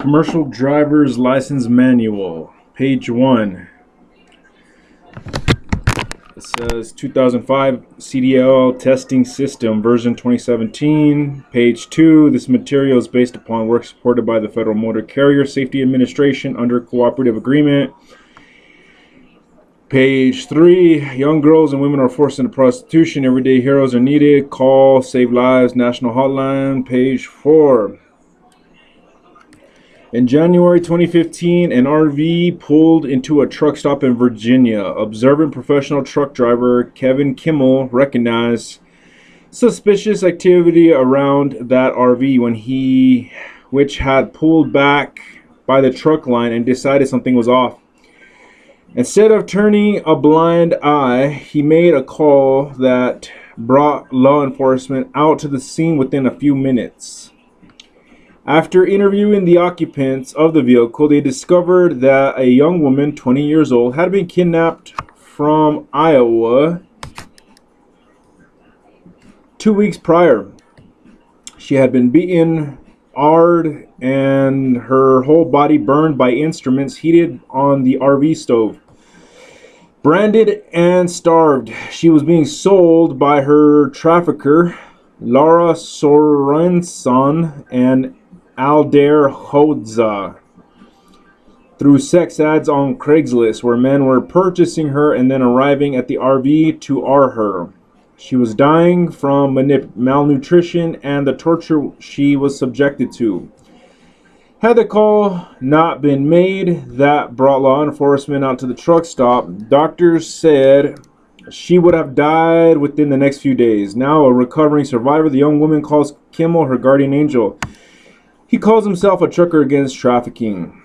Commercial Driver's License Manual, page 1. It says 2005 CDL Testing System, version 2017, page 2. This material is based upon work supported by the Federal Motor Carrier Safety Administration under cooperative agreement. Page 3. Young girls and women are forced into prostitution. Everyday heroes are needed. Call, Save Lives, National Hotline. Page 4. In January 2015, an RV pulled into a truck stop in Virginia. Observant professional truck driver Kevin Kimmel recognized suspicious activity around that RV which had pulled back by the truck line, and decided something was off. Instead of turning a blind eye, he made a call that brought law enforcement out to the scene within a few minutes. After interviewing the occupants of the vehicle, they discovered that a young woman, 20 years old, had been kidnapped from Iowa 2 weeks prior. She had been beaten hard and her whole body burned by instruments heated on the RV stove. Branded and starved, she was being sold by her trafficker, Laura Sorenson and Aldair Hodza, through sex ads on Craigslist, where men were purchasing her and then arriving at the RV to R her. She was dying from malnutrition and the torture she was subjected to. Had the call not been made that brought law enforcement out to the truck stop, doctors said she would have died within the next few days. Now a recovering survivor, the young woman calls Kimmel her guardian angel. He calls himself a Trucker Against Trafficking.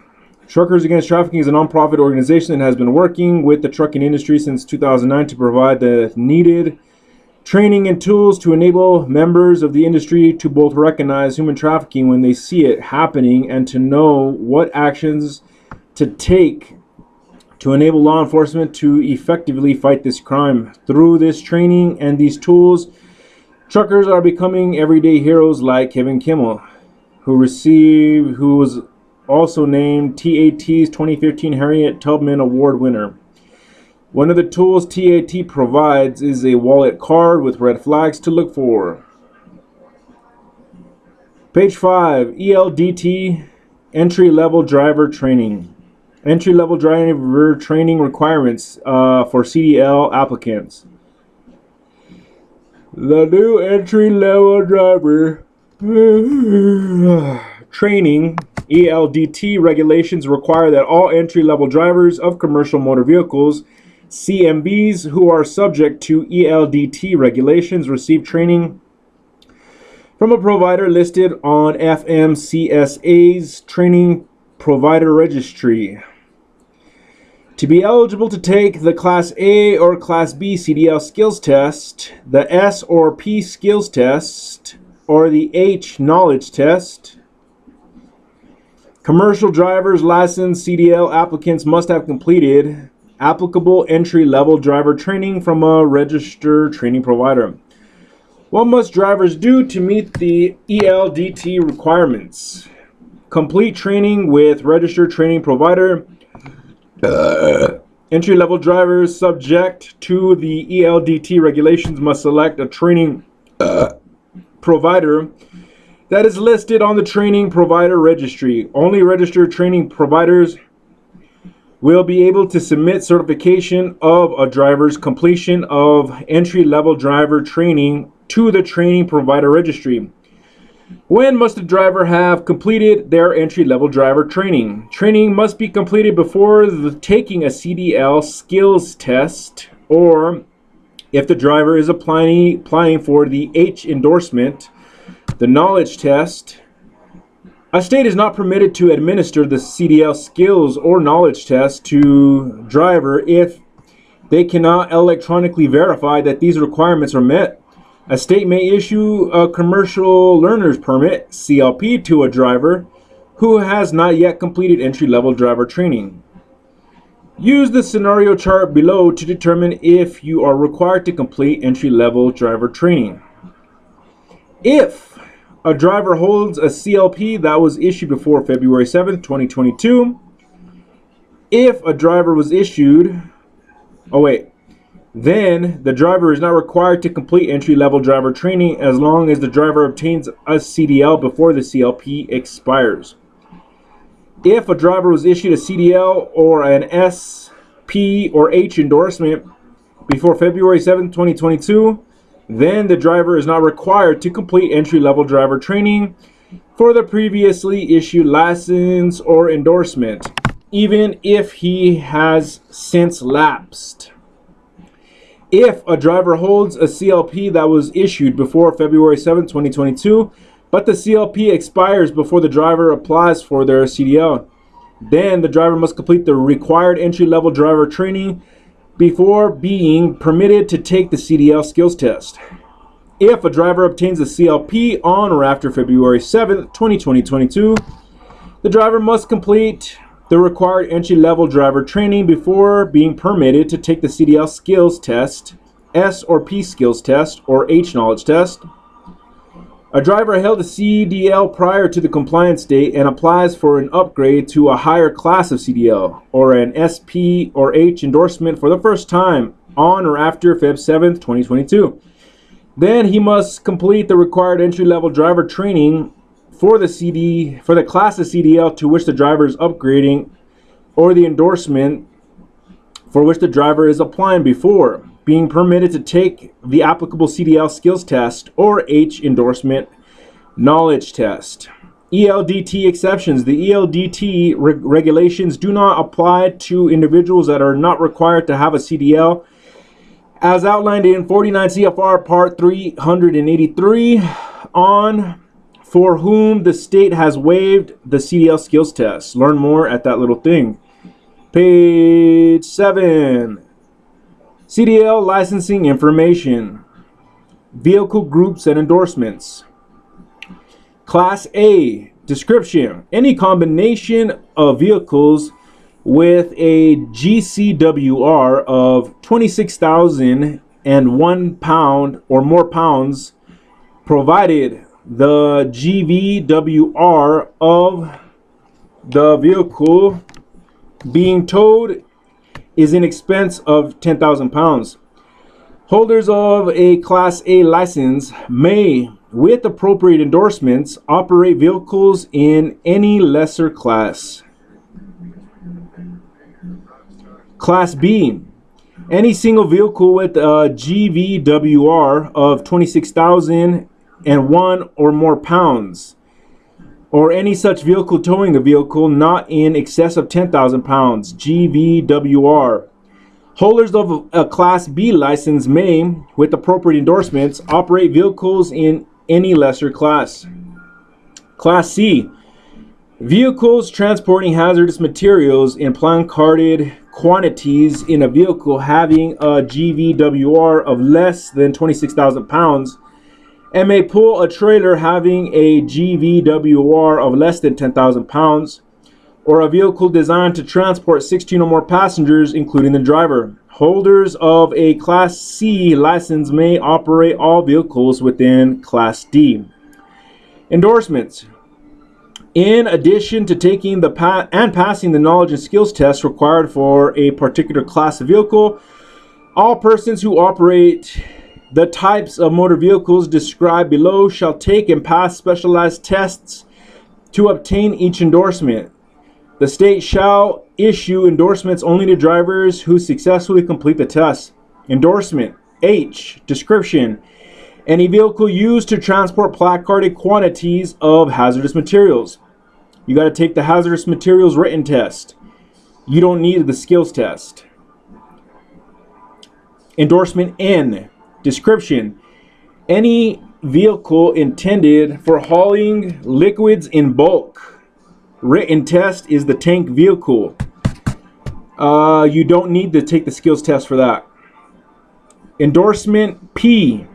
Truckers Against Trafficking is a nonprofit organization that has been working with the trucking industry since 2009 to provide the needed training and tools to enable members of the industry to both recognize human trafficking when they see it happening and to know what actions to take to enable law enforcement to effectively fight this crime. Through this training and these tools, truckers are becoming everyday heroes like Kevin Kimmel, who was also named TAT's 2015 Harriet Tubman Award winner. One of the tools TAT provides is a wallet card with red flags to look for. Page 5, ELDT Entry-Level Driver Training. Entry-level driver training requirements for CDL applicants. The new entry-level driver training ELDT regulations require that all entry-level drivers of commercial motor vehicles, CMVs, who are subject to ELDT regulations receive training from a provider listed on FMCSA's Training Provider Registry. To be eligible to take the Class A or Class B CDL skills test, the S or P skills test, or the H knowledge test, commercial driver's license CDL applicants must have completed applicable entry-level driver training from a registered training provider. What must drivers do to meet the ELDT requirements? Complete training with registered training provider. Entry-level drivers subject to the ELDT regulations must select a training provider that is listed on the training provider registry. Only registered training providers will be able to submit certification of a driver's completion of entry-level driver training to the training provider registry. When must a driver have completed their entry-level driver training? Training must be completed before taking a CDL skills test, or if the driver is applying for the H endorsement, the knowledge test. A state is not permitted to administer the CDL skills or knowledge test to driver if they cannot electronically verify that these requirements are met. A state may issue a commercial learner's permit, CLP, to a driver who has not yet completed entry-level driver training. Use the scenario chart below to determine if you are required to complete entry-level driver training. If a driver holds a CLP that was issued before February 7th, 2022. If a driver was issued, then the driver is not required to complete entry-level driver training as long as the driver obtains a CDL before the CLP expires. If a driver was issued a CDL or an SP or H endorsement before February 7, 2022, then the driver is not required to complete entry-level driver training for the previously issued license or endorsement, even if he has since lapsed. If a driver holds a CLP that was issued before February 7, 2022, but the CLP expires before the driver applies for their CDL, then the driver must complete the required entry-level driver training before being permitted to take the CDL skills test. If a driver obtains a CLP on or after February 7, 2022, the driver must complete the required entry-level driver training before being permitted to take the CDL skills test, S or P skills test, or H knowledge test. A driver held a CDL prior to the compliance date and applies for an upgrade to a higher class of CDL or an SP or H endorsement for the first time on or after Feb 7th, 2022. Then he must complete the required entry-level driver training for the class of CDL to which the driver is upgrading or the endorsement for which the driver is applying before being permitted to take the applicable CDL skills test or H endorsement knowledge test. ELDT exceptions. The ELDT regulations do not apply to individuals that are not required to have a CDL as outlined in 49 CFR Part 383 on for whom the state has waived the CDL skills test. Learn more at that little thing. Page 7. CDL licensing information. Vehicle groups and endorsements. Class A. Description. Any combination of vehicles with a GCWR of 26,001 pound or more pounds, provided the GVWR of the vehicle being towed is in excess of 10,000 pounds. Holders of a Class A license may, with appropriate endorsements, operate vehicles in any lesser class. Class B. Any single vehicle with a GVWR of 26,001 or more pounds, or any such vehicle towing a vehicle not in excess of 10,000 pounds, GVWR. Holders of a Class B license may, with appropriate endorsements, operate vehicles in any lesser class. Class C. Vehicles transporting hazardous materials in placarded quantities in a vehicle having a GVWR of less than 26,000 pounds and may pull a trailer having a GVWR of less than 10,000 pounds, or a vehicle designed to transport 16 or more passengers, including the driver. Holders of a Class C license may operate all vehicles within Class D. Endorsements. In addition to taking the passing the knowledge and skills test required for a particular class of vehicle, all persons who operate the types of motor vehicles described below shall take and pass specialized tests to obtain each endorsement. The state shall issue endorsements only to drivers who successfully complete the test. Endorsement H. Description. Any vehicle used to transport placarded quantities of hazardous materials. You got to take the hazardous materials written test. You don't need the skills test. Endorsement N. Description. Any vehicle intended for hauling liquids in bulk. Written test is the tank vehicle. You don't need to take the skills test for that. Endorsement P.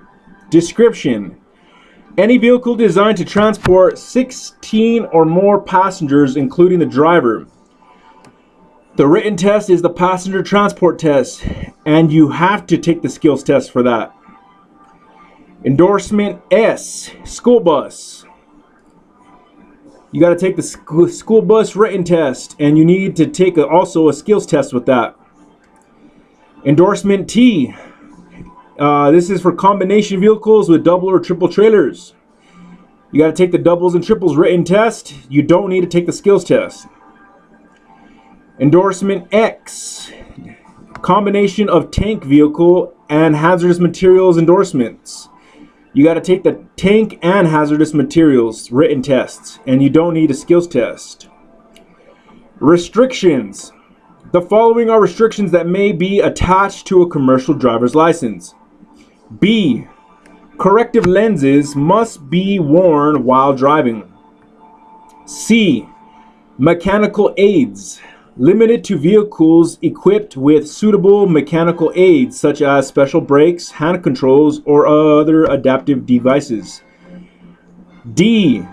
Description. Any vehicle designed to transport 16 or more passengers, including the driver. The written test is the passenger transport test, and you have to take the skills test for that. Endorsement S. School bus. You got to take the school bus written test, and you need to take also a skills test with that. Endorsement T. This is for combination vehicles with double or triple trailers. You got to take the doubles and triples written test. You don't need to take the skills test. Endorsement X. Combination of tank vehicle and hazardous materials endorsements. You got to take the tank and hazardous materials written tests, and you don't need a skills test. Restrictions. The following are restrictions that may be attached to a commercial driver's license. B. Corrective lenses must be worn while driving. C. Mechanical aids. Limited to vehicles equipped with suitable mechanical aids such as special brakes, hand controls, or other adaptive devices. D.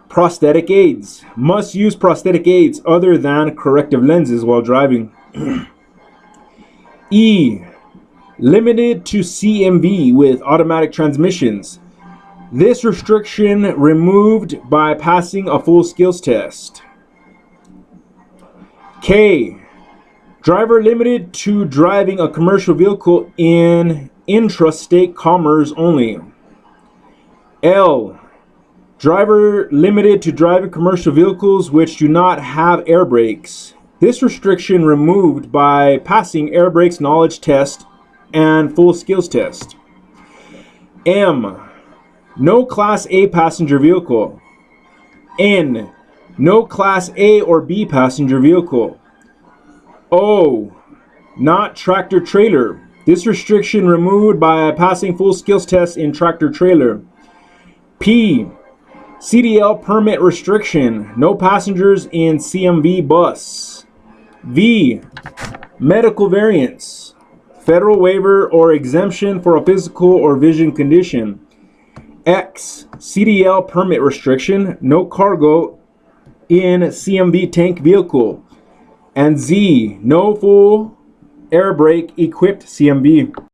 Prosthetic aids. Must use prosthetic aids other than corrective lenses while driving. E. Limited to CMV with automatic transmissions. This restriction removed by passing a full skills test. K. Driver limited to driving a commercial vehicle in intrastate commerce only. L. Driver limited to driving commercial vehicles which do not have air brakes. This restriction removed by passing air brakes knowledge test and full skills test. M. No Class A passenger vehicle. N. No Class A or B passenger vehicle. O. Not tractor trailer. This restriction removed by passing full skills test in tractor trailer. P. CDL permit restriction. No passengers in CMV bus. V. Medical variance. Federal waiver or exemption for a physical or vision condition. X. CDL permit restriction. No cargo in CMV tank vehicle. And Z. No full air brake equipped CMV.